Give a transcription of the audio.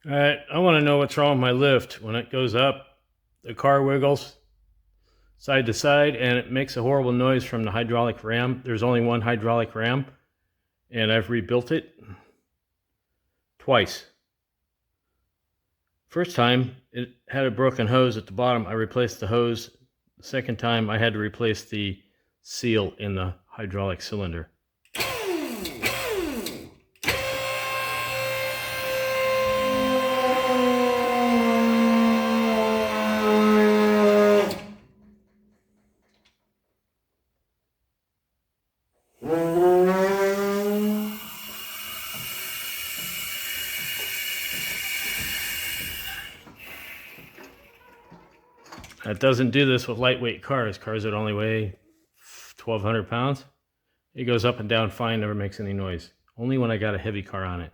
All right, I want to know what's wrong with my lift. When it goes up, the car wiggles side to side and it makes a horrible noise from the hydraulic ram. There's only one hydraulic ram and I've rebuilt it twice. First time, it had a broken hose at the bottom. I replaced the hose. The second time, I had to replace the seal in the hydraulic cylinder. It doesn't do this with lightweight cars. Cars that only weigh 1,200 pounds. It goes up and down fine, never makes any noise. Only when I got a heavy car on it.